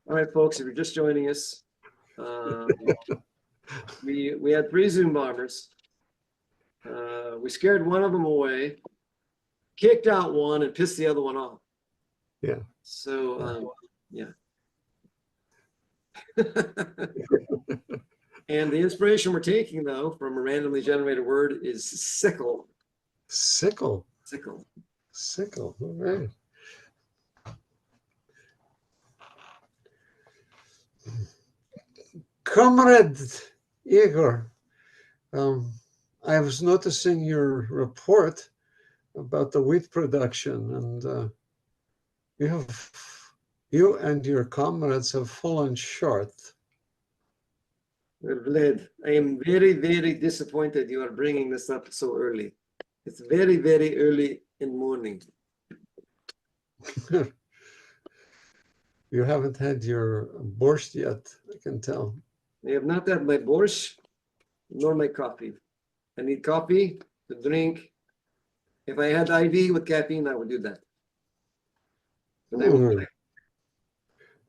All right, folks, if you're just joining us, we had 3 Zoom bombers. We scared one of them away, kicked out one, and pissed the other one off. Yeah. So, yeah. And the inspiration we're taking, though, from a randomly generated word is sickle. Sickle. Sickle. Sickle. All right. Comrade Igor, I was noticing your report about the wheat production, and you and your comrades have fallen short. Vlad, I am very, very disappointed you are bringing this up so early. It's very, very early in the morning. You haven't had your borscht yet, I can tell. I have not had my borscht nor my coffee. I need coffee to drink. If I had IV with caffeine, I would do that. But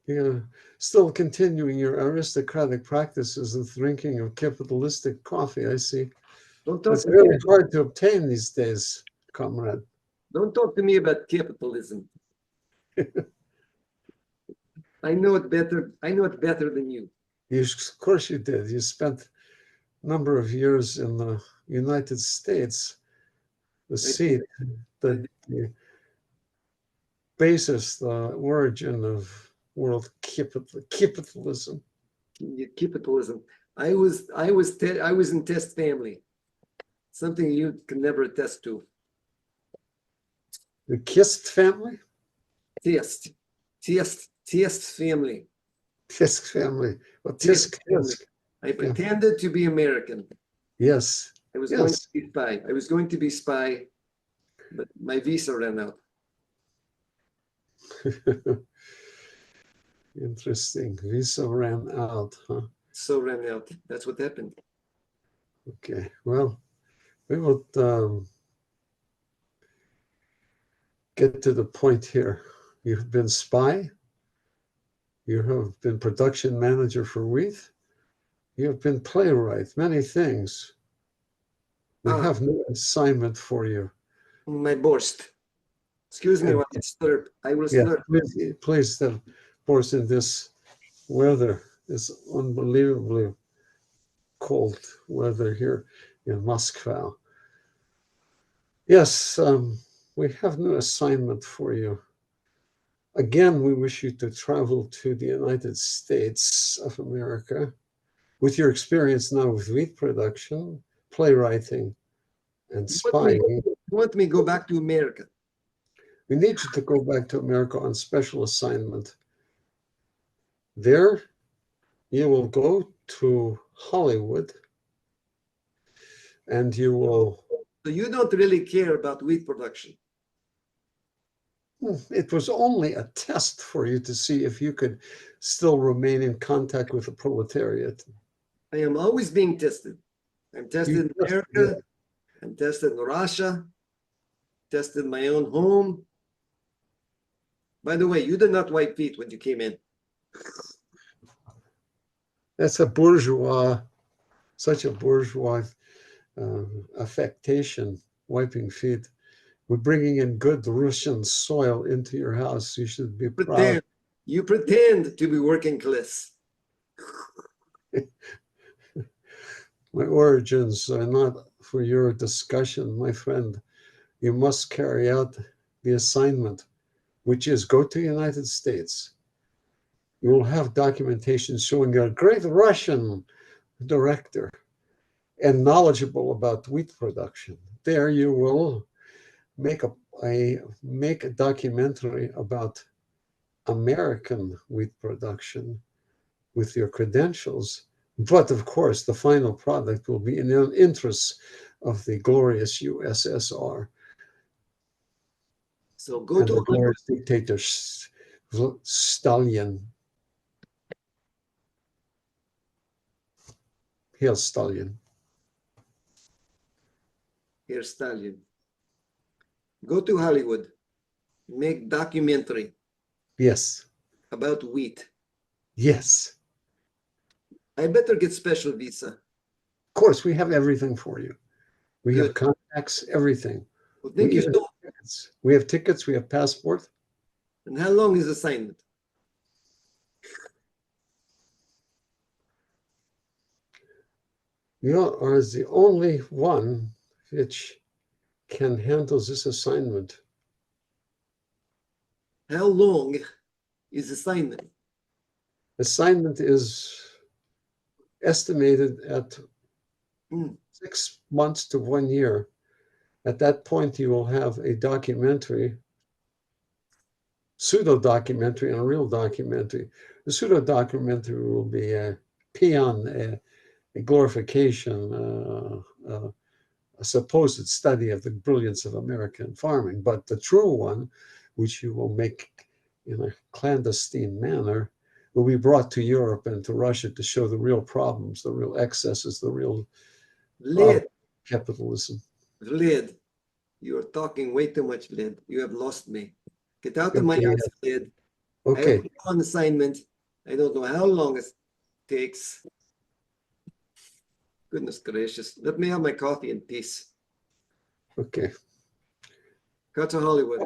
Yeah, still continuing your aristocratic practices of drinking of capitalistic coffee, I see. It's very hard to obtain these days, comrade. Don't talk to me about capitalism. I know it better. I know it better than you. Of course you did. You spent a number of years in the United States, the seat, the basis, the origin of world capitalism. Capitalism. I was in test family. Something you can never attest to. The Kist family? Test family. Tisk family. Well, Tisk. I pretended to be American. Yes. I was going to be spy. I was going to be spy, but my visa ran out. Interesting. Visa ran out, huh? So ran out. That's what happened. Okay. Well, we will get to the point here. You've been spy. You have been production manager for wheat. You have been playwright, many things. We have no assignment for you. My borscht. Excuse me while I slurp. I will slurp. Please, of course, in this weather, this unbelievably cold weather here in Moscow. Yes, we have no assignment for you. Again, we wish you to travel to the United States of America with your experience now with wheat production, playwriting, and spying. You want me to go back to America? We need you to go back to America on special assignment. There, you will go to Hollywood, and you will... So you don't really care about wheat production? It was only a test for you to see if you could still remain in contact with the proletariat. I am always being tested. I'm tested in America. I'm tested in Russia. Tested in my own home. By the way, you did not wipe feet when you came in. That's a bourgeois, such a bourgeois affectation, wiping feet. We're bringing in good Russian soil into your house. You should be proud. You pretend to be working class. My origins are not for your discussion, my friend. You must carry out the assignment, which is go to the United States. You will have documentation showing you're a great Russian director and knowledgeable about wheat production. There you will make a documentary about American wheat production with your credentials. But of course, the final product will be in the interests of the glorious USSR. So go to the glorious dictator Stalin. Here's Stalin. Here's Stalin. Go to Hollywood. Make documentary. Yes. About wheat. Yes. I better get special visa. Of course, we have everything for you. We have Good. contacts, everything. Well, We thank you even so have tickets. We have tickets, we have passport. And how long is assignment? You are the only one which can handle this assignment. How long is assignment? Assignment is estimated at Hmm. 6 months to 1 year. At that point, you will have a documentary, pseudo documentary, and a real documentary. The pseudo documentary will be a peon, a glorification, a supposed study of the brilliance of American farming. But the true one, which you will make in a clandestine manner, will be brought to Europe and to Russia to show the real problems, the real excesses, the real Vlad, capitalism. Vlad, you are talking way too much, Vlad. You have lost me. Get out of my Okay. house, Vlad. I Okay. will be on assignment. I don't know how long it takes. Goodness gracious. Let me have my coffee in peace. Okay. Cut to Hollywood.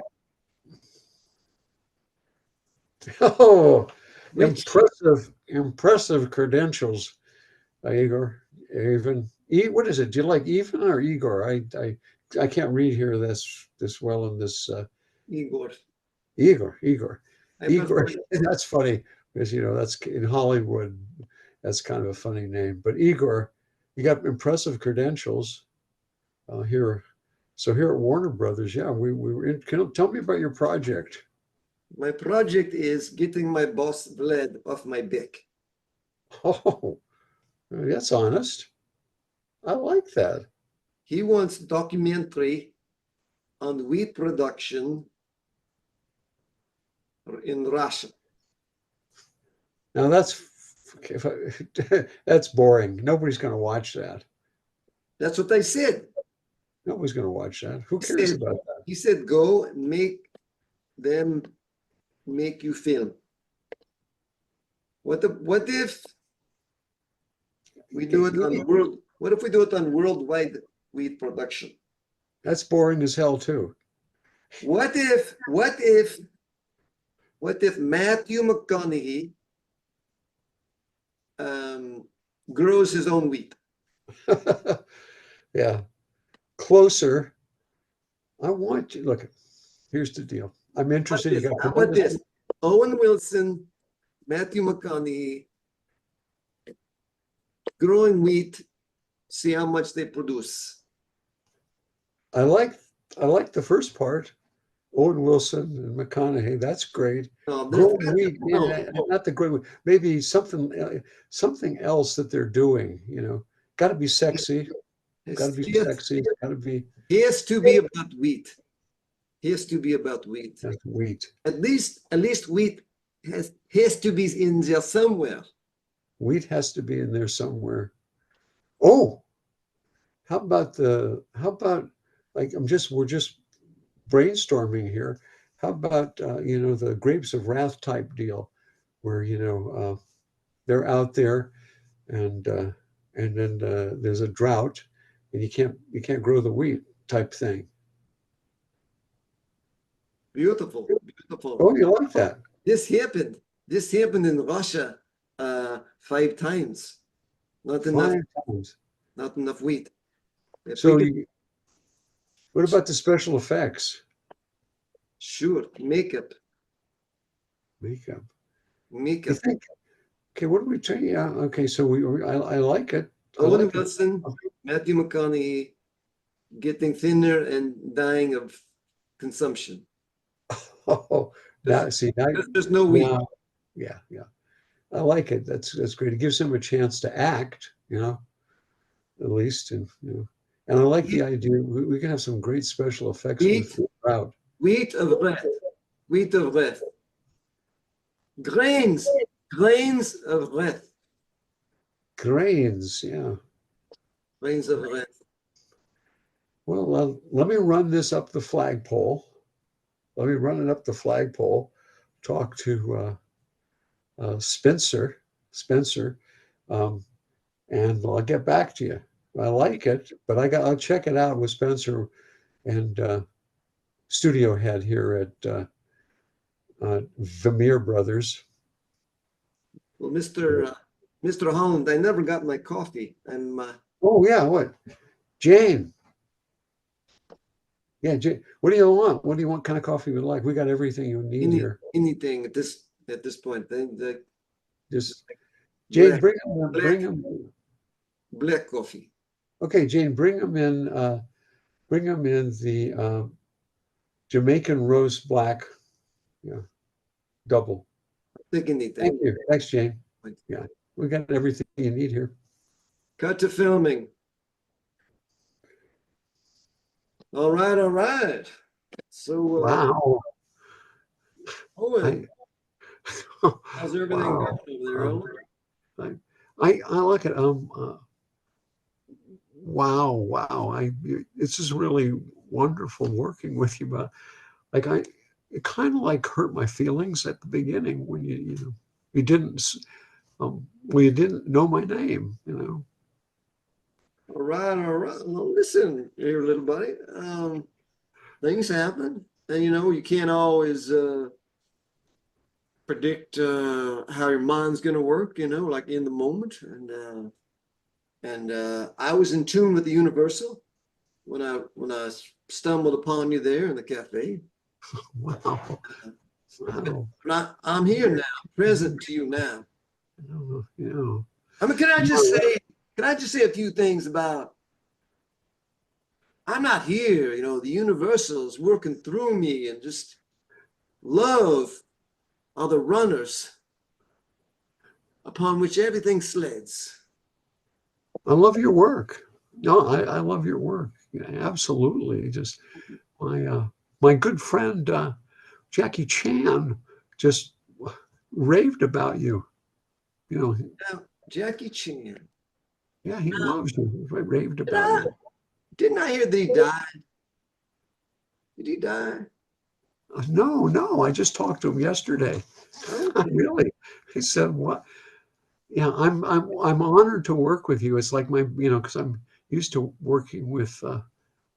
Oh, Which impressive credentials, Igor. Even what is it? Do you like Ivan or Igor? I can't read here this well in this Igor? Igor. I Igor. prefer That's funny because that's in Hollywood. That's kind of a funny name. But Igor, you got impressive credentials here. So here at Warner Brothers, yeah, we were in. Tell me about your project. my project is getting my boss Vlad off my back. Oh, that's honest. I like that. He wants documentary on wheat production in Russia. Now that's that's boring. Nobody's going to watch that. That's what I said. Nobody's going to watch that. Who He cares said, about that? he said, go and make them make you film. What if we do it on what if we do it on worldwide wheat production? That's boring as hell too. What if Matthew McConaughey grows his own wheat? Yeah. Closer. I want you. Look, here's the deal. I'm interested. You got How about this? Owen Wilson, Matthew McConaughey, growing wheat, see how much they produce. I like the first part. Owen Wilson and McConaughey. That's great. No, Growing wheat, no. not the great. Maybe something else that they're doing. Got to be sexy. Got to be sexy. Got to be. He has to be about wheat. He has to be about wheat. Wheat. At least wheat has to be in there somewhere. Wheat has to be in there somewhere. Oh, how about like we're just brainstorming here. How about the grapes of wrath type deal, where they're out there, and then there's a drought, and you can't grow the wheat type thing. Beautiful. Oh, you like that? This happened in Russia 5 times. Not enough. 5 times. Not enough wheat. So what about the special effects? Sure, makeup. You think? Okay, what are we trying? Yeah, okay, so I like it. Owen Wilson, Matthew McConaughey getting thinner and dying of consumption. Oh, now There's no wheat. Yeah. I like it. That's great. It gives him a chance to act, at least, and I like the idea. We can have some great special effects with the crowd. Wheat of wrath. Grains of wrath. Grains, yeah. Grains of wrath. Well, let me run this up the flagpole. Let me run it up the flagpole. Talk to Spencer, and I'll get back to you. I like it, but I'll check it out with Spencer and studio head here at Vermeer Brothers. Well, Mr. Holland, I never got my coffee. Oh yeah, what? Jane. Yeah, Jane. What do you want? What do you want kind of coffee you like? We got everything you need here. Anything at this point. Just Jane, black, bring him. black coffee. Okay, Jane, bring him in. Bring him in the Jamaican roast black. Yeah, double. Take anything. Thank you. Thanks, Jane. Yeah, we got everything you need here. Cut to filming. All right, all right. So Wow. Owen, how's everything Wow. going over there, Owen? I look at wow. It's just really wonderful working with you, but like it kind of like hurt my feelings at the beginning when you didn't well, you didn't know my name, All right, all right. Well, listen, here, little buddy. Things happen, and you can't always predict how your mind's going to work. Like in the moment. And I was in tune with the universal when I stumbled upon you there in the cafe. Wow. Wow. I'm here now, present to you now. Yeah. I mean, can I just say a few things about, I'm not here, the universal's working through me, and just love are the runners upon which everything sleds. I love your work. No, I love your work. Yeah, absolutely. Just my good friend Jackie Chan just raved about you. Now, Jackie Chan. Yeah, he loves you. He raved about you. Didn't I hear that he died? Did he die? No. I just talked to him yesterday. Really? He said, "What? Yeah, I'm honored to work with you. It's like my, because I'm used to working with,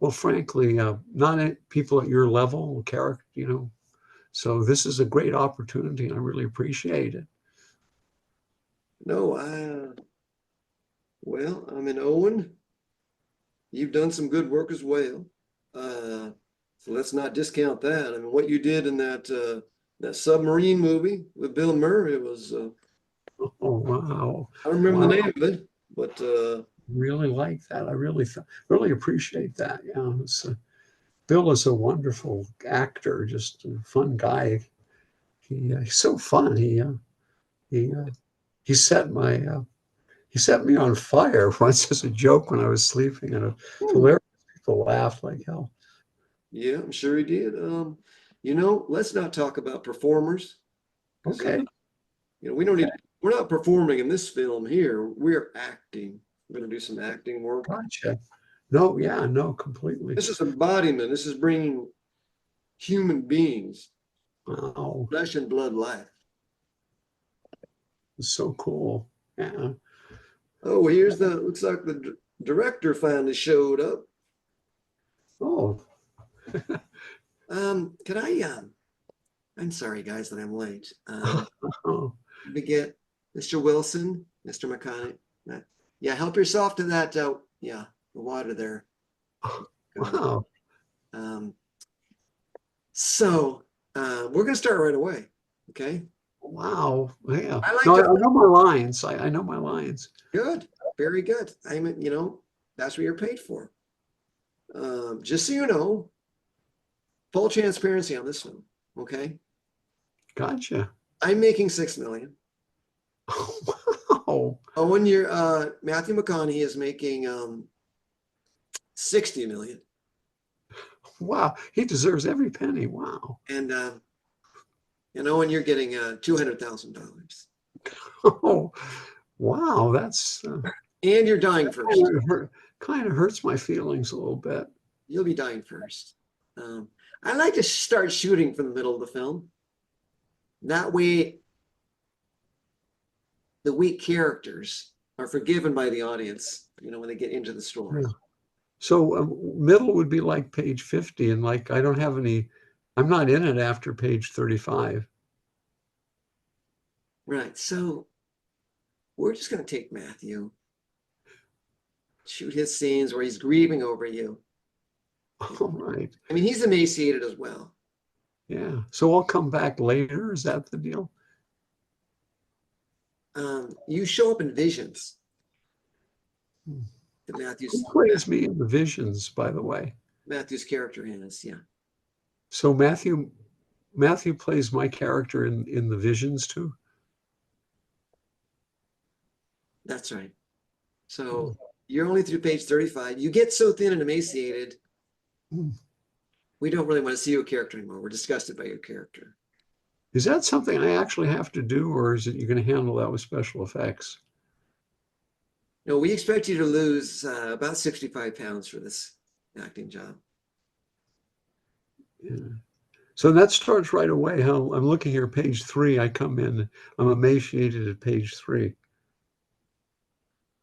well, frankly, not people at your level, character, So this is a great opportunity, and I really appreciate it." No, well, I mean, Owen, you've done some good work as well. So let's not discount that. I mean, what you did in that submarine movie with Bill Murray was. Oh wow! I don't remember Wow. the name of it, but Really like that. I really appreciate that. Yeah, Bill is a wonderful actor, just a fun guy. He's so fun. He set he set me on fire once as a joke when I was sleeping, and hilarious. People laughed like hell. Yeah, I'm sure he did. Let's not talk about performers. Okay. We don't need. We're not performing in this film here. We're acting. We're going to do some acting work. Gotcha. No, yeah, no, completely. This is embodiment. This is bringing human beings, Wow, flesh and blood life. it's so cool. Yeah. Oh, looks like the director finally showed up. Oh. Can I, I'm sorry guys that I'm late. Oh. We get Mr. Wilson, Mr. McConaughey. Yeah, help yourself to that, the water there. Wow. So we're gonna start right away, okay? Wow. Yeah. I like No, to- I know my lines. I know my lines. Good, very good. I mean, that's what you're paid for. Just so you know, full transparency on this one, okay? Gotcha. I'm making $6 million. Wow. Oh, when you're Matthew McConaughey is making 60 million. Wow. He deserves every penny. Wow. And when you're getting $200,000. Oh, wow. That's And you're dying first. kind of hurts my feelings a little bit. You'll be dying first. I like to start shooting from the middle of the film. That way, the weak characters are forgiven by the audience, you know, when they get into the story. Yeah. So middle would be like page 50, and like I don't have any, I'm not in it after page 35. Right. So we're just going to take Matthew, shoot his scenes where he's grieving over you. All right. I mean, he's emaciated as well. Yeah. So I'll come back later. Is that the deal? You show up in visions. Hmm. The Who plays me in the visions, by the way? Matthew's character has, yeah. So Matthew plays my character in the visions too. That's right. So you're only through page 35. You get so thin and emaciated, we don't really want to see your character anymore. We're disgusted by your character. Is that something I actually have to do, or is it you're going to handle that with special effects? No, we expect you to lose about 65 pounds for this acting job. Yeah. So that starts right away. How I'm looking here, page 3. I come in, I'm emaciated at page 3,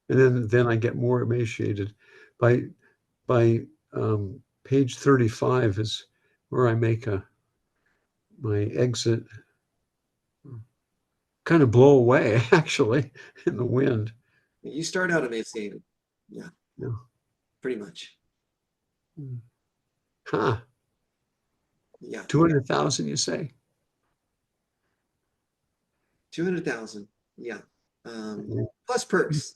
and then I get more emaciated. By page 35 is where I make my exit, kind of blow away actually in the wind. You start out emaciated. Yeah. Yeah. Pretty much. Huh. Yeah. 200,000, you say? 200,000. Yeah. Yeah. Plus perks.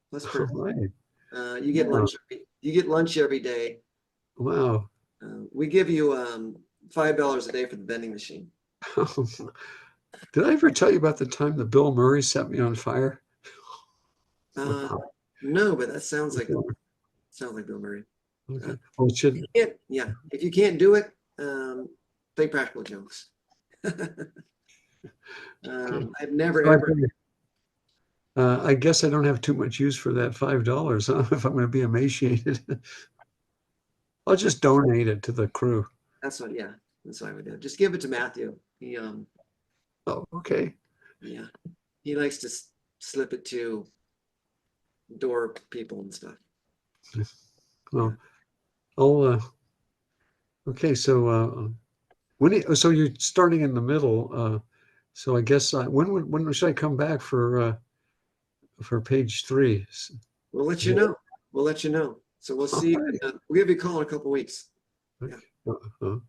Plus perks. Right. You get lunch. You get lunch every day. Wow. We give you $5 a day for the vending machine. Did I ever tell you about the time that Bill Murray set me on fire? No, but that sounds like Bill Murray. Okay. Well, it should. Yeah. If you can't do it, play practical jokes. I've never ever. I guess I don't have too much use for that $5, huh? If I'm going to be emaciated, I'll just donate it to the crew. That's what I would do. Just give it to Matthew. He Oh, okay. Yeah, he likes to slip it to door people and stuff. Well, I'll. Okay, so so you're starting in the middle. So I guess when should I come back for page 3? We'll let you know. We'll let you know. So we'll see. Right. We'll give you a call in a couple of weeks. Okay. Yeah. Okay.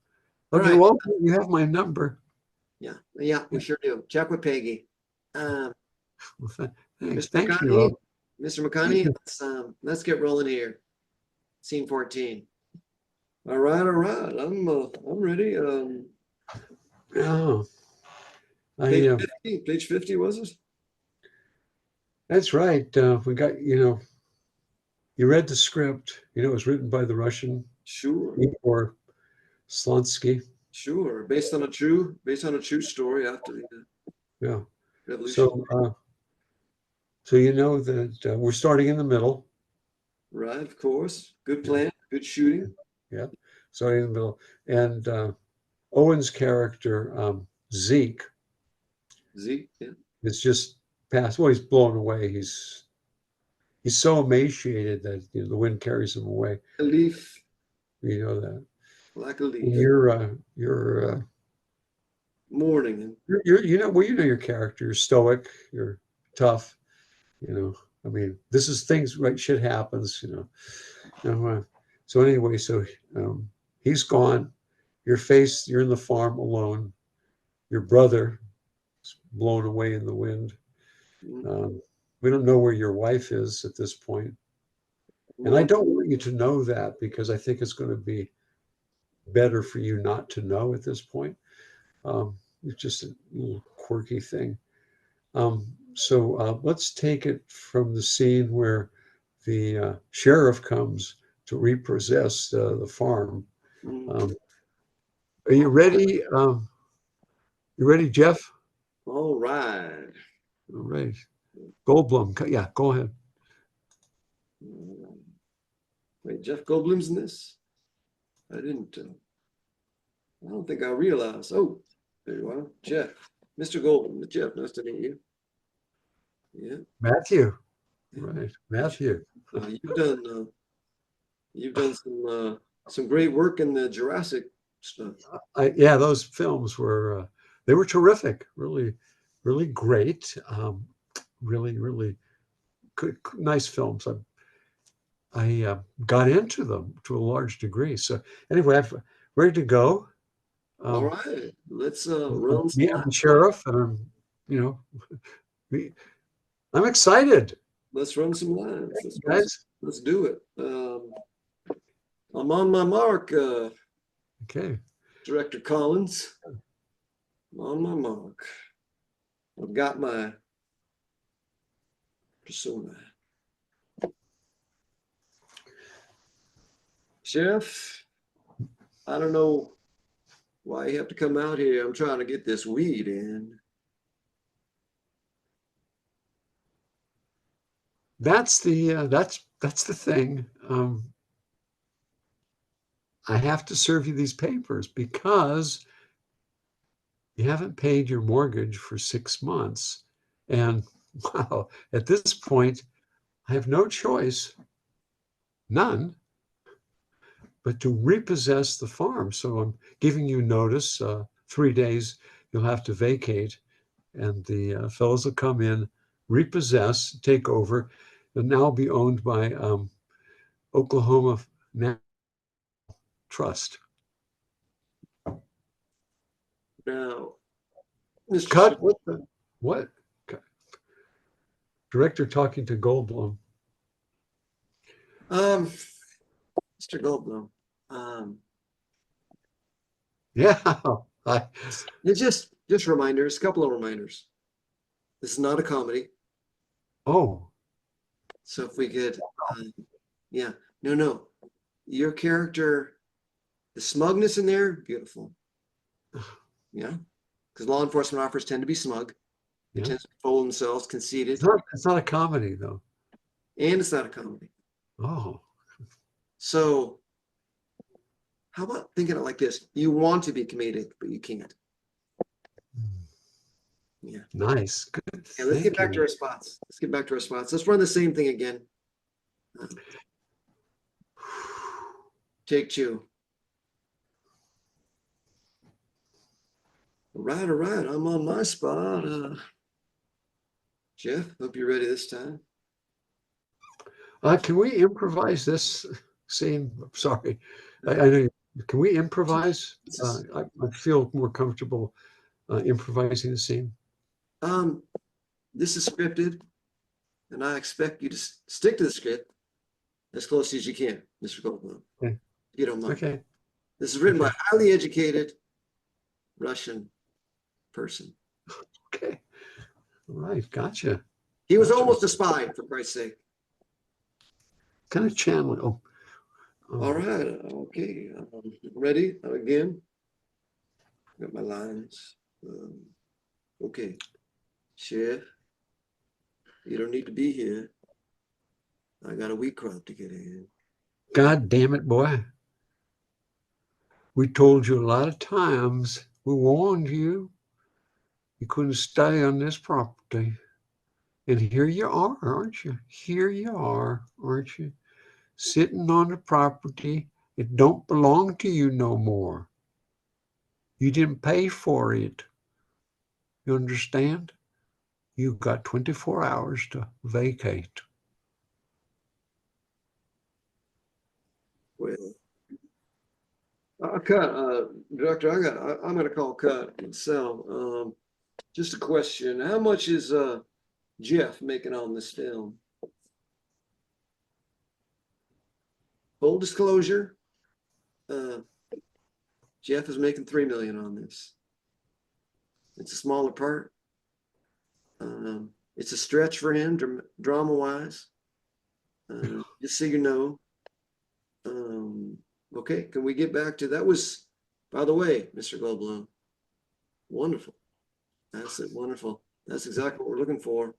Right. Well, you have my number. Yeah, we sure do. Check with Peggy. Well, thanks. Mr. Thank McConaughey, you. Mr. McConaughey, let's get rolling here. Scene 14. All right. I'm ready. Oh, Page 50 was it? that's right. We got, you read the script. It was written by the Russian Sure. Igor Slonsky. Sure. Based on a true story after the revolution. So you know that we're starting in the middle. Right, of course. Good plan. Good shooting. Yeah, starting in the middle. And Owen's character, Zeke, Yeah. is just past. Well, he's blown away. He's so emaciated that the wind carries him away. A leaf. You know that. Like a leaf. You're mourning. You know your character. You're stoic. You're tough. I mean, this is things, right? Shit happens. So anyway, he's gone. You're in the farm alone. Your brother is blown away in the wind. We don't know where your wife is at this point. And I don't want you to know that, because I think it's going to be better for you not to know at this point. It's just a little quirky thing. So let's take it from the scene where the sheriff comes to repossess the farm. Are you ready? You ready, Jeff? All right. All right. Goldblum. Yeah, go ahead. Wait, Jeff Goldblum's in this? I don't think I realized. Oh, there you are. Jeff. Mr. Goldblum. Jeff, nice to meet you. Yeah. Matthew, Yeah. right? Matthew. You've done some great work in the Jurassic stuff. Yeah, those films were they were terrific. Really, really great. Really, really good, nice films. I got into them to a large degree. So anyway, I'm ready to go. All Um, right, let's run some I'm the laps. sheriff, and you know, we, I'm excited, Let's run some lines. guys. Let's do it. I'm on my mark, Okay. Director Collins. I'm on my mark. I've got my persona. Sheriff, I don't know why you have to come out here. I'm trying to get this weed in. That's the thing. I have to serve you these papers because you haven't paid your mortgage for 6 months. And wow, at this point, I have no choice, none, but to repossess the farm. So I'm giving you notice, 3 days, you'll have to vacate, and the fellows will come in, repossess, take over, and now be owned by Oklahoma National Trust. Now, Mr. Cut. What? Director talking to Goldblum. Mr. Goldblum, Yeah. it's just reminders, a couple of reminders. This is not a comedy. Oh, So if we could, yeah, no, your character, the smugness in there, beautiful. Yeah, because law enforcement officers tend to be smug. They yeah. tend to fool themselves, conceited, It's not a comedy, though. and it's not a comedy. Oh, So how about thinking it like this? You want to be comedic, but you can't. Yeah. nice. Good. Yeah, let's get back to thinking. our spots. Let's get back to our spots. Let's run the same thing again. Take two. All right. I'm on my spot. Jeff, hope you're ready this time. Can we improvise this scene? Sorry. I know. Can we improvise? I feel more comfortable improvising the scene. This is scripted, and I expect you to stick to the script as close as you can, Mr. Goldblum. Okay. If you don't mind. Okay. This is written by a highly educated Russian person. Okay. All right. Gotcha. He was almost a spy, for Christ's sake. Kind of channeling. All right. Okay. Ready again? Got my lines. Okay. Sheriff, you don't need to be here. I got a wheat crop to get in. God damn it, boy. We told you a lot of times. We warned you. You couldn't stay on this property. And here you are, aren't you? Here you are, aren't you? Sitting on the property. It don't belong to you no more. You didn't pay for it. You understand? You've got 24 hours to vacate. Well, cut, Director. I'm gonna call cut and sell. Just a question: how much is Jeff making on this film? Full disclosure, Jeff is making $3 million on this. It's a smaller part. It's a stretch for him, drama-wise. Just so you know. Okay, can we get back to that? Was, by the way, Mr. Goldblum, wonderful. That's it, wonderful. That's exactly what we're looking for.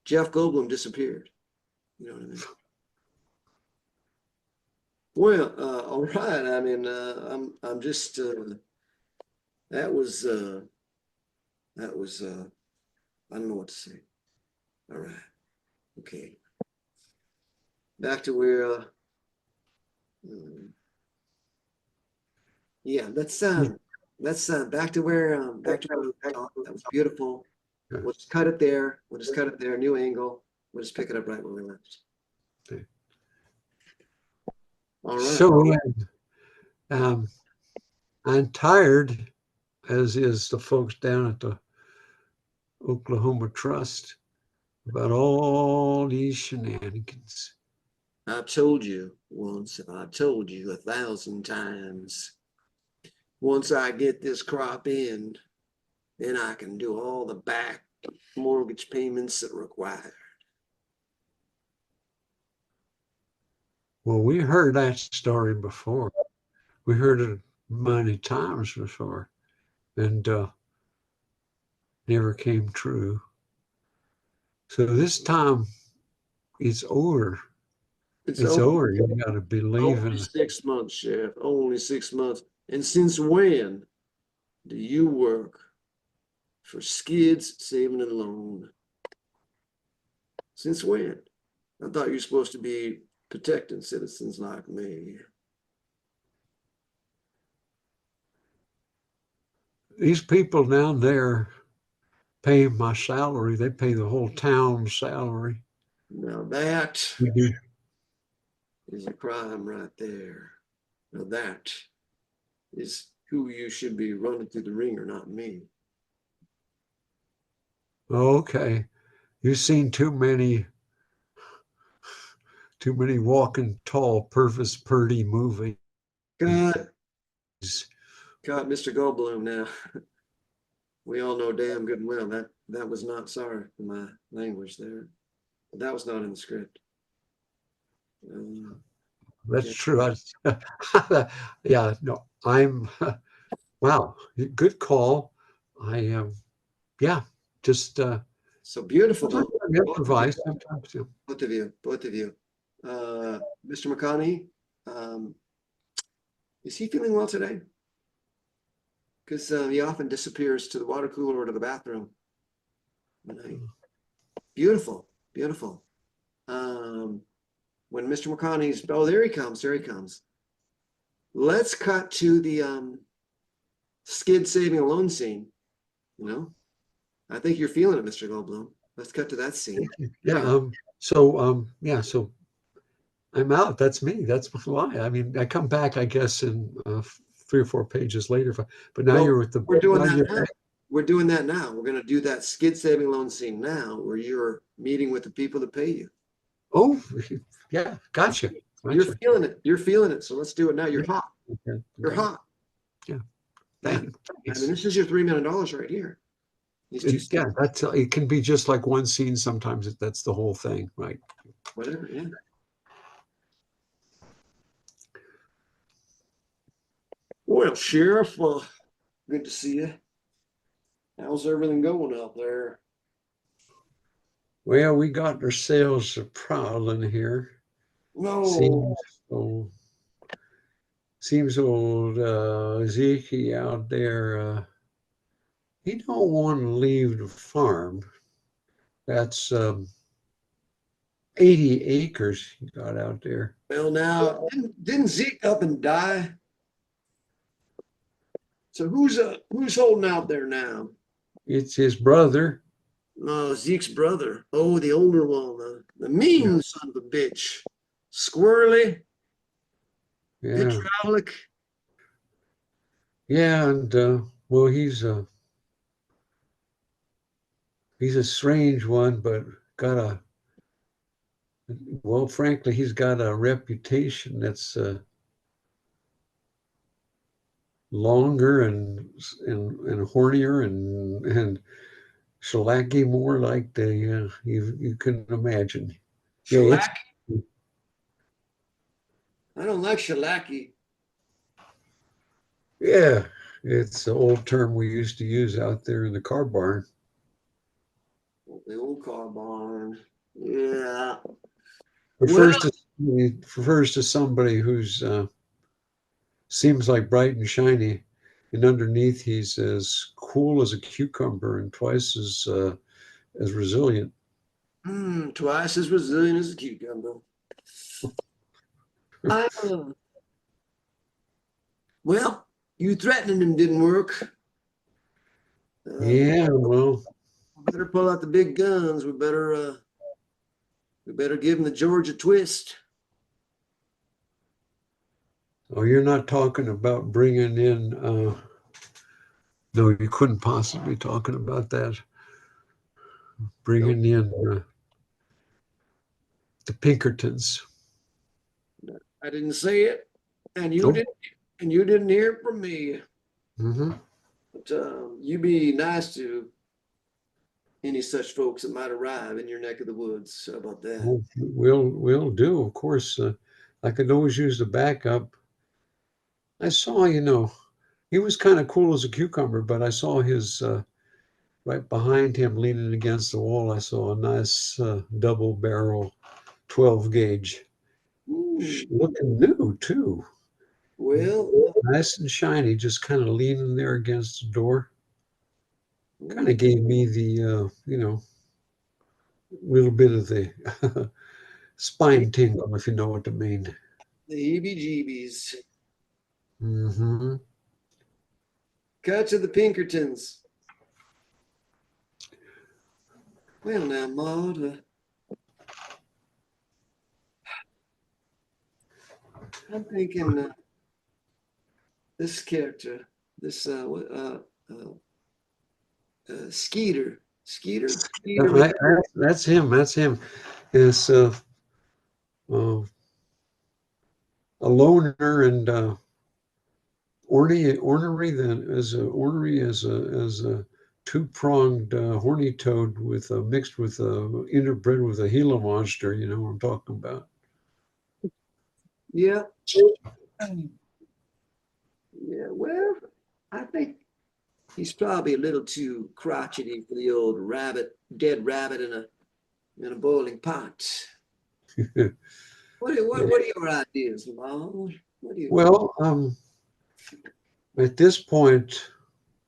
Jeff Goldblum disappeared. You know what I mean? Well, all right. I mean, I'm just that was I don't know what to say. All right. Okay. Back to where, yeah, let's back to where that was beautiful. Yeah. We'll just cut it there. We'll just cut it there, new angle. We'll just pick it up right where we left. Okay. All right. So I'm tired, as is the folks down at the Oklahoma Trust, about all these shenanigans. I've told you once, and I've told you 1,000 times. Once I get this crop in, then I can do all the back mortgage payments that are required. Well, we heard that story before. We heard it many times before, and never came true. So this time it's over. It's over. You got to believe Only in 6 months, Sheriff. Only 6 months. And since when do you work for Skids Saving and Loan? Since when? I thought you were supposed to be protecting citizens like me. these people down there pay my salary. They pay the whole town's salary. Now that We do. is a crime right there. Now that is who you should be running through the ringer, not me. Okay. You've seen too many walking tall Purvis Purdy movies. Cut, Mr. Goldblum now. We all know damn good and well that was not, sorry for my language there. But that was not in the script. That's Okay. true. Yeah, no, I'm, wow, good call. I am, yeah, just So beautiful though. improvise sometimes. Yeah. Both of you. Mr. McConaughey, is he feeling well today? Because he often disappears to the water cooler or to the bathroom. Beautiful. When Mr. McConaughey's, oh, there he comes. Let's cut to the skid saving a loan scene. You know, I think you're feeling it, Mr. Goldblum. Let's cut to that scene. Yeah. So I'm out. That's me. That's why. I mean, I come back, I guess, in 3 or 4 pages later. But now Well, you're with the. we're doing that now. We're doing that now. We're going to do that skid saving loan scene now, where you're meeting with the people that pay you. Oh, yeah, gotcha. You're feeling it. You're feeling it. So let's do it now. You're hot. Okay. You're hot. Yeah. Thanks. I mean, this is your $3 million right here. Yeah, that's it. Can be just like one scene. Sometimes that's the whole thing, right? Whatever. Yeah. Well, Sheriff, good to see you. How's everything going out there? Well, we got ourselves a problem here. No. Seems old Zeke out there. He don't want to leave the farm. That's 80 acres he got out there. Well, now didn't Zeke up and die? So who's holding out there now? It's his brother. No, Zeke's brother. Oh, the older one, the mean son of a bitch, squirrely, hydraulic. Yeah, and well, he's a strange one, but frankly, he's got a reputation that's longer and hornier and shellacky, more like the you can imagine. Shellacky? Yeah, I don't like shellacky. Yeah, it's an old term we used to use out there in the car barn. The old car barn. Yeah. Refers to somebody who's seems like bright and shiny, and underneath he's as cool as a cucumber and twice as as resilient. Twice as resilient as a cucumber. I, well, you threatening him didn't work. Yeah, well, Better pull out the big guns. We better give him the Georgia twist. oh, you're not talking about bringing in, no, you couldn't possibly talking about that. Bringing in the Pinkertons. I didn't say it, and you Nope. didn't, and you didn't hear it from me. Mm-hmm. But you be nice to any such folks that might arrive in your neck of the woods. How about that? Well, we'll do, of course. I could always use the backup. I saw, he was kind of cool as a cucumber, but I saw his right behind him, leaning against the wall. I saw a nice double barrel 12 gauge, looking new too. Well, Nice and shiny, just kind of leaning there against the door. Kind of gave me the, little bit of the spine tingle, if you know what I mean. the heebie-jeebies. Mm-hmm. Cut to the Pinkertons. Well, now, Maud, I'm thinking this character, this Skeeter. Skeeter? Skeeter. That's him. That's him. Is uh, a loner and ornery as a two-pronged horny toad with mixed with interbred with a Gila monster. You know what I'm talking about? Yeah. Yeah, well, I think he's probably a little too crotchety for the old dead rabbit in a boiling pot. What are your ideas, Mom? What do you? Well, at this point, to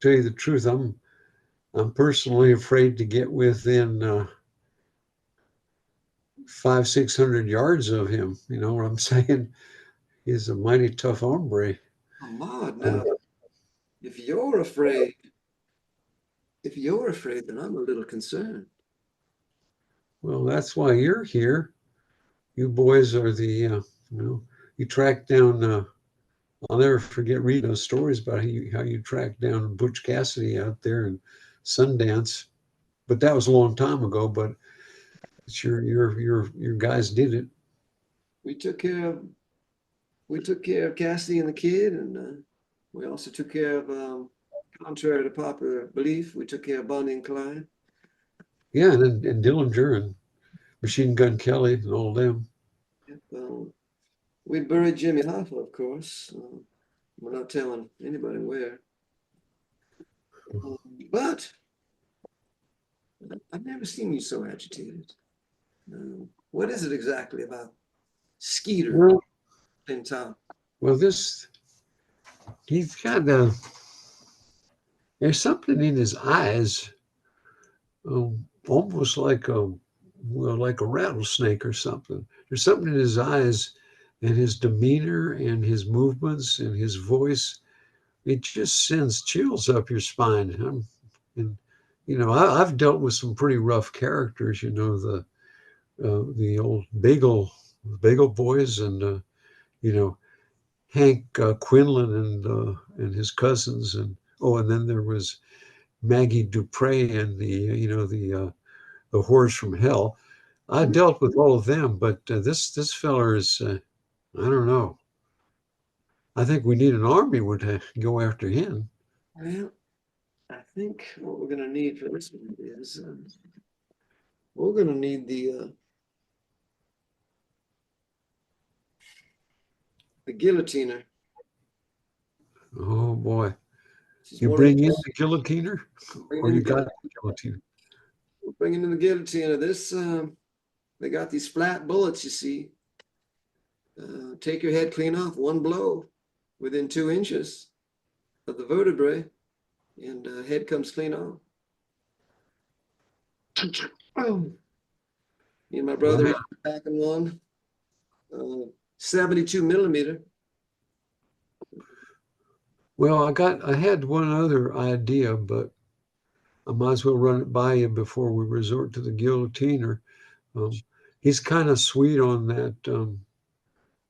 tell you the truth, I'm personally afraid to get within 500-600 yards of him. You know what I'm saying? He's a mighty tough hombre. Maud, now, if you're afraid, then I'm a little concerned. Well, that's why you're here. You boys are the, you tracked down. I'll never forget reading those stories about how you tracked down Butch Cassidy out there in Sundance. But that was a long time ago. But it's your guys did it. We took care of Cassidy and the kid, and we also took care of, contrary to popular belief, we took care of Bonnie and Clyde. Yeah, and Dillinger and Machine Gun Kelly and all of them. Yep, we buried Jimmy Hoffa, of course. We're not telling anybody where. But I've never seen you so agitated. What is it exactly about Skeeter Well, in town? well, he's got there's something in his eyes, almost like a rattlesnake or something. There's something in his eyes and his demeanor and his movements and his voice. It just sends chills up your spine. And I've dealt with some pretty rough characters. The old Bagel Boys, and Hank Quinlan and his cousins, and then there was Maggie Dupre and the Horse from Hell. I dealt with all of them, but this feller is I don't know. I think we need an army to go after him. Well, I think what we're going to need for this one is we're going to need the guillotiner. Oh boy. She's You one of bring in the guillotiner? bringing Or in you the got the guillotiner? We're bringing in the guillotiner. They got these flat bullets, you see. Take your head clean off, one blow within 2 inches of the vertebrae, and head comes clean off. Me and my brother Right. are packing one, 72 millimeter. Well, I had one other idea, but I might as well run it by you before we resort to the guillotiner. Um, he's kind of sweet on that,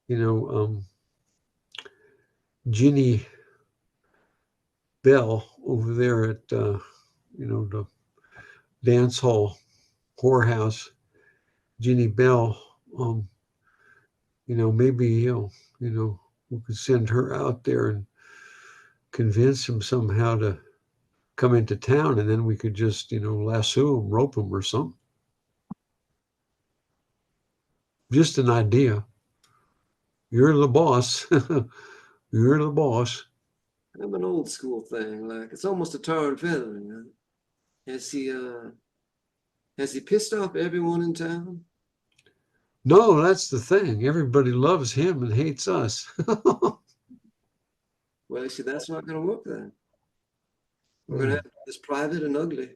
you know, Ginny Bell over there at, the dance hall whorehouse. Ginny Bell, maybe, we could send her out there and convince him somehow to come into town, and then we could just, lasso him, rope him or something. Just an idea. You're the boss. You're the boss. I'm an old school thing. Like it's almost a tar and feather. You know? Has he pissed off everyone in town? No, that's the thing. Everybody loves him and hates us. Well, see, that's not going to work then. We're going to Hmm. have this private and ugly.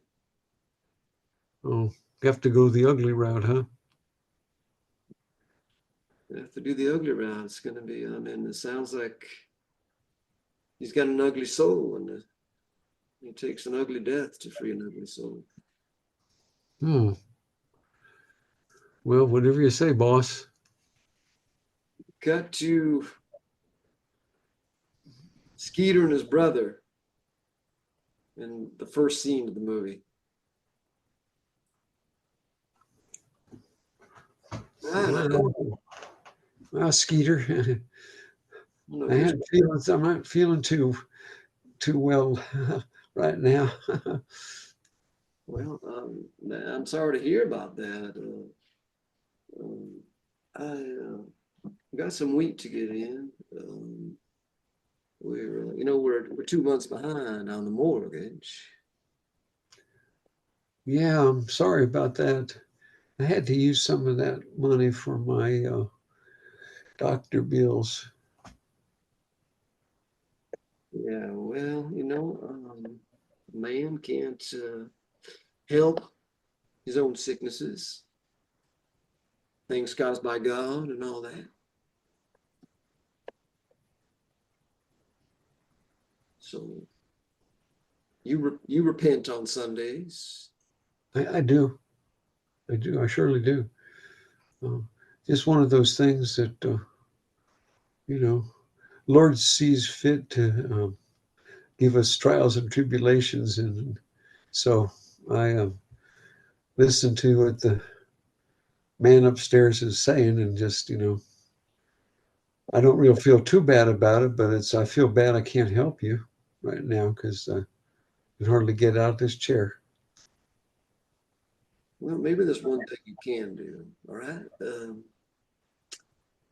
Oh, you have to go the ugly route, huh? We have to do the ugly route. It's going to be. I mean, it sounds like he's got an ugly soul, and it takes an ugly death to free an ugly soul. Hmm. Well, whatever you say, boss. Cut to Skeeter and his brother in the first scene of the movie. Skeeter. No, I'm not feeling too well right now. well, I'm sorry to hear about that. I got some wheat to get in. We're 2 months behind on the mortgage. Yeah, I'm sorry about that. I had to use some of that money for my doctor bills. Yeah, well, a man can't help his own sicknesses, things caused by God and all that. So you repent on Sundays. I do. I do. I surely do. Uh, just one of those things that, you know, Lord sees fit to give us trials and tribulations. And so I listen to what the man upstairs is saying and just, I don't really feel too bad about it, but I feel bad I can't help you right now because I can hardly get out of this chair. Well, maybe there's one thing you can do. All right,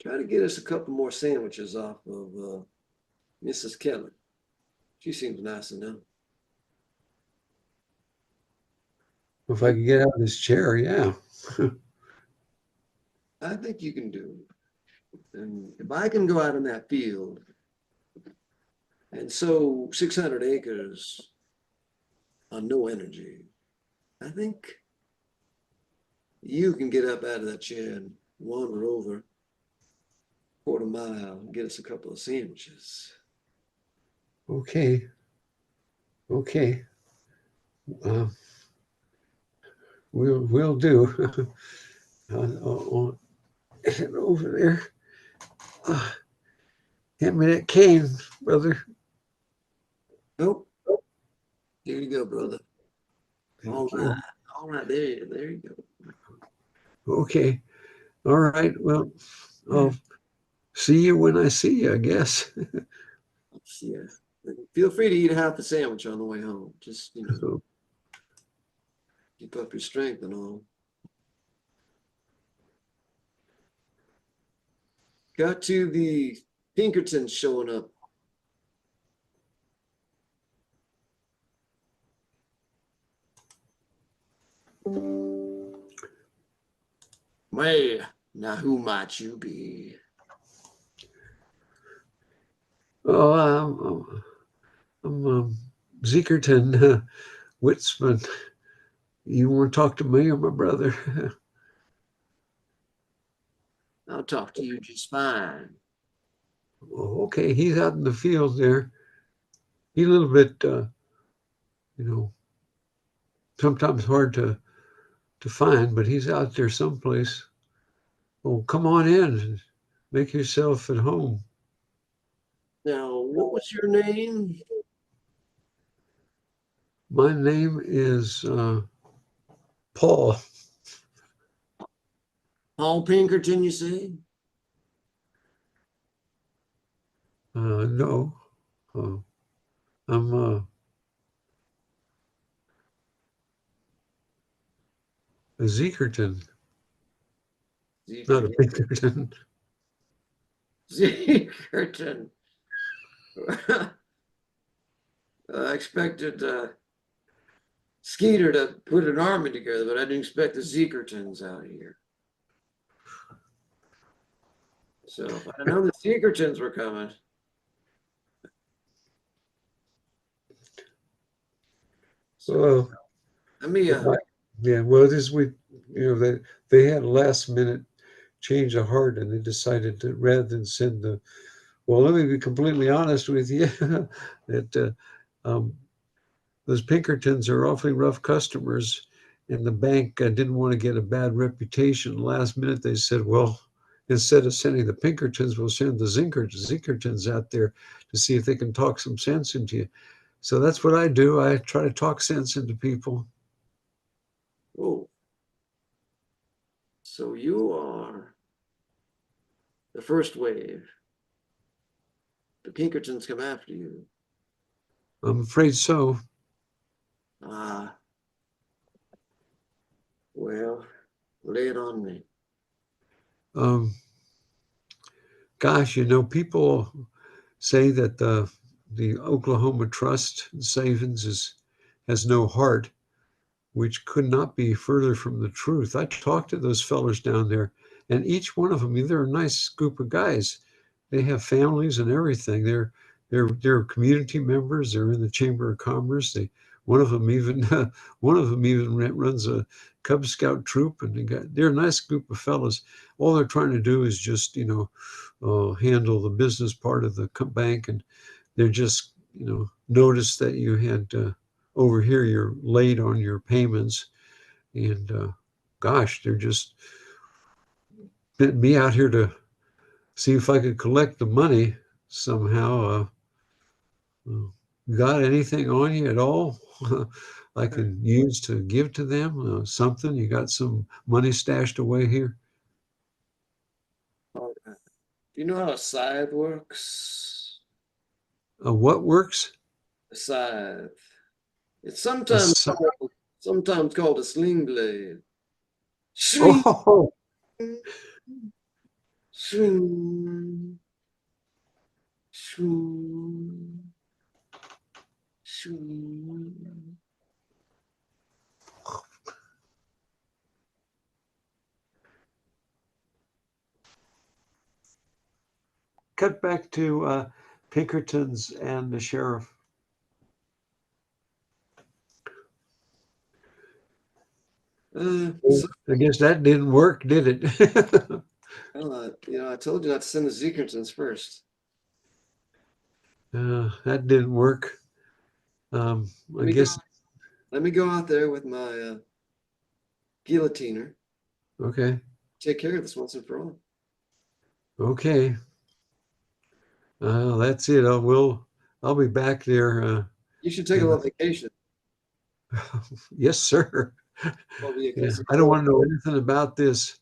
try to get us a couple more sandwiches off of Mrs. Keller. She seems nice enough. If I could get out of this chair, yeah. I think you can do it. And if I can go out in that field and sow 600 acres on no energy, I think you can get up out of that chair and wander over quarter mile and get us a couple of sandwiches. Okay. Okay. Uh, we'll do. I'll head over there. Hand me that cane, brother. Nope. Here you go, brother. All Thank you. right. All right. There you go. Okay. All right. Well, I'll see you when I see you, I guess. Yeah. Feel free to eat half the sandwich on the way home. Just, So, keep up your strength and all. Got to the Pinkertons showing up. Well, now who might you be? oh, I'm Zekerton Witzman. You want to talk to me or my brother? I'll talk to you just fine. Oh, okay, he's out in the field there. He's a little bit, you know, sometimes hard to find, but he's out there someplace. Oh, come on in and make yourself at home. Now, what was your name? My name is Paul. Paul Pinkerton, you say? No, uh, I'm a Zekerton, not a Zekerton. Pinkerton. Zekerton. I expected Skeeter to put an army together, but I didn't expect the Zekertons out here. So if I know the Zekertons were coming. So Well, let me yeah, well, this we, they had a last minute change of heart and they decided to rather than send the. Well, let me be completely honest with you, that those Pinkertons are awfully rough customers, and the bank didn't want to get a bad reputation. Last minute, they said, well, instead of sending the Pinkertons, we'll send the Zinkertons out there to see if they can talk some sense into you. So that's what I do. I try to talk sense into people. oh, so you are the first wave. The Pinkertons come after you. I'm afraid so. Ah, well, lay it on me. Um, Gosh, people say that the Oklahoma Trust Savings has no heart, which could not be further from the truth. I talked to those fellers down there, and each one of them, they're a nice group of guys. They have families and everything. They're community members. They're in the Chamber of Commerce. One of them even runs a Cub Scout troop, and they're a nice group of fellows. All they're trying to do is just handle the business part of the bank, and they're just noticed that you had over here you're late on your payments, and gosh, they're just bent me out here to see if I could collect the money somehow. Got anything on you at all I can use to give to them? Something? You got some money stashed away here? Do you know how a scythe works? What works? A scythe. It's A sometimes called a sling blade. Swing, oh, swing, swing, swing. cut back to Pinkerton's and the sheriff. So, I guess that didn't work, did it? well, I told you not to send the Zekertons first. That didn't work. Let I me go. guess, Let me go out there with my guillotiner. okay, Take care of this once and for all. okay. That's it. I'll be back there. You should take a little vacation. Yes, sir. Well, be a Yeah, case of I don't want to know anything about this.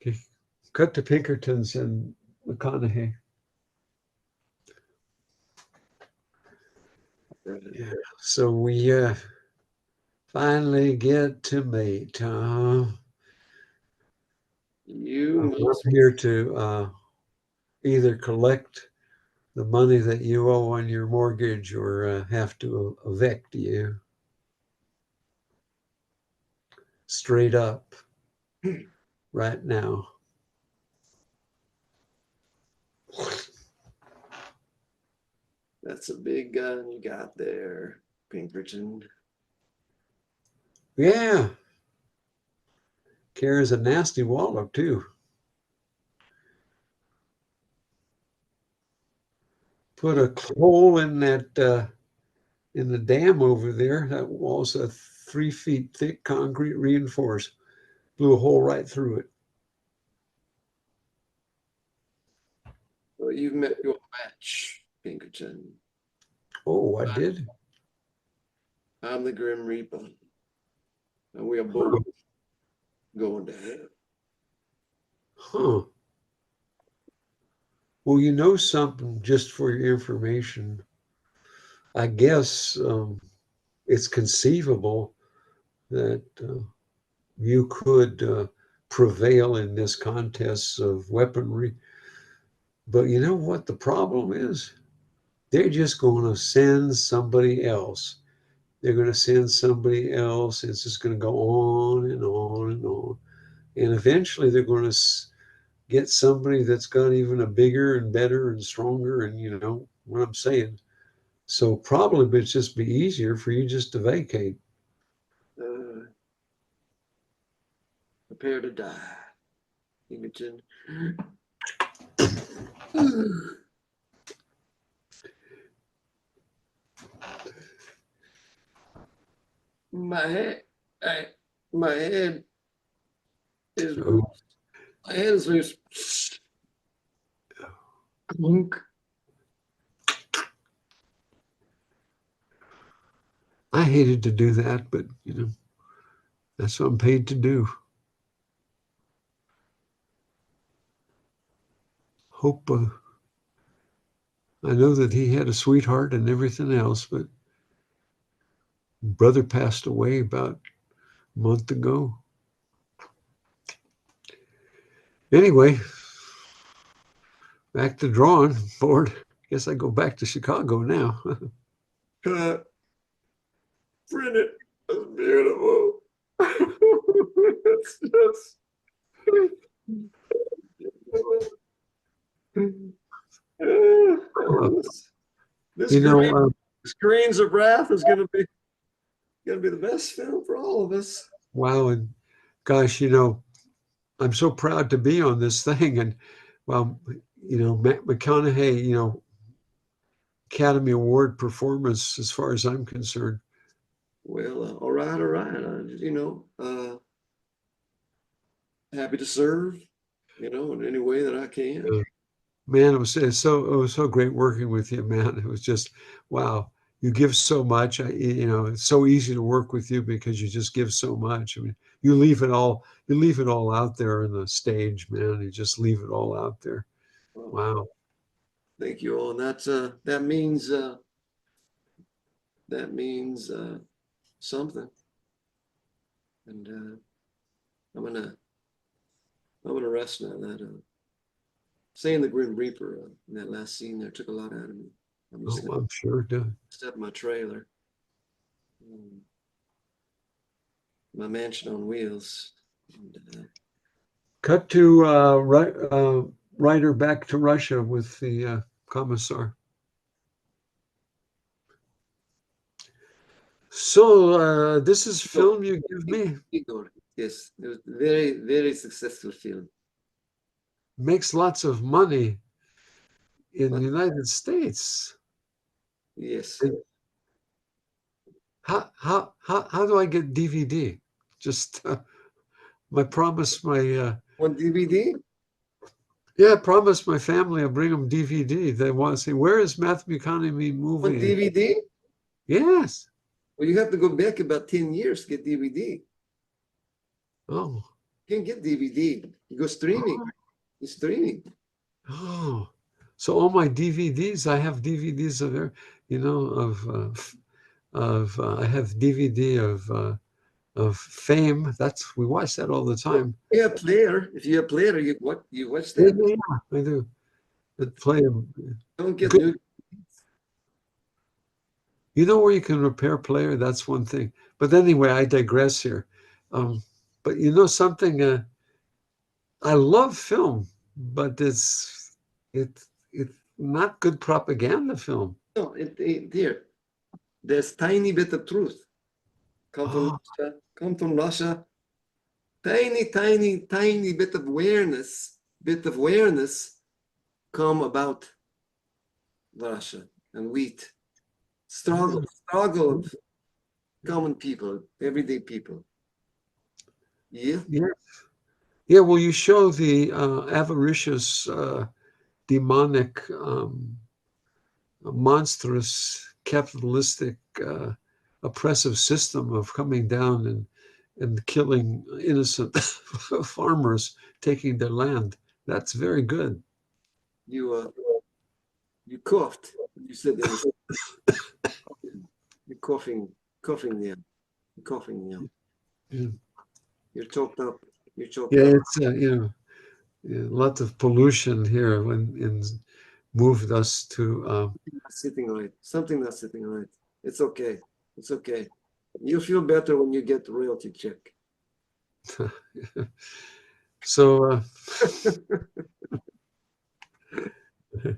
Okay. Cut to Pinkertons and McConaughey. Yeah. So we finally get to meet. You I'm must. here to either collect the money that you owe on your mortgage or have to evict you straight up right now. That's a big gun you got there, Pinkerton. Yeah. Carries a nasty wallop too. Put a hole in that in the dam over there. That wall's a 3 feet thick concrete reinforced. Blew a hole right through it. Well, you've met your match, Pinkerton. Oh, I did. I'm the Grim Reaper, and we are both going to hell. Huh. Well, you know something, just for your information. I guess it's conceivable that you could prevail in this contest of weaponry. But you know what the problem is? They're just going to send somebody else. They're going to send somebody else. It's just going to go on and on and on. And eventually they're going to get somebody that's got even a bigger and better and stronger. And you know what I'm saying? So probably it's just be easier for you just to vacate. Prepare to die, Pinkerton. My head, my head is Oh, my head is loose. Clunk. I hated to do that, but you know, that's what I'm paid to do. Hope I know that he had a sweetheart and everything else, but brother passed away about a month ago. Anyway, back to drawing board. Guess I go back to Chicago now. Print it. That's beautiful. It's just. This You know, Screens of Wrath is gonna be the best film for all of us. wow, and gosh, you know, I'm so proud to be on this thing, and well, you know, McConaughey, you know, Academy Award performance as far as I'm concerned. Well, all right, all right. Happy to serve, in any way that I can. Man, it was so great working with you, man. It was just wow. You give so much. You know, it's so easy to work with you because you just give so much. I mean, you leave it all out there on the stage, man. You just leave it all out there. Well, Wow. thank you all, and that means something. And I'm gonna rest now. That saying the Grim Reaper in that last scene there took a lot out of me. I'm just I'm sure it does. step in my trailer, my mansion on wheels. And, Cut to Ryder back to Russia with the commissar. So this is film you give me. Igor, yes, it was a very, very successful film. Makes lots of money in the United States. Yes. How do I get DVD? Just my promise my On DVD? yeah, I promised my family I'll bring them DVD. They want to say, where is Matthew McConaughey On movie? DVD? Yes. Well, you have to go back about 10 years to get DVD. Oh. You can't get DVD. You go streaming. It's streaming. Oh. So all my DVDs, I have DVDs of there, you know, I have DVD of Fame. We watch that all the time. Yeah, player. If you're a player, you watch Yeah, that. yeah, I do. But play them. Don't get Good. new. You know where you can repair player? That's one thing. But anyway, I digress here. But you know something? I love film, but it's not good propaganda film. No, here. There's tiny bit of truth. come from Oh. Russia, come from Russia. Tiny, tiny, tiny bit of awareness come about Russia and wheat. Struggle of common people, everyday people. Yeah. Yeah. Yeah, well, you show the avaricious, demonic, monstrous, capitalistic, oppressive system of coming down and killing innocent farmers, taking their land. That's very good. You you coughed. You said innocent. You're coughing now. You're coughing now. Yeah, You're choked up. You're choked yeah, up. it's yeah, lots of pollution here when moved us to. Not sitting right. Something not sitting right. It's okay. It's okay. You feel better when you get royalty check. So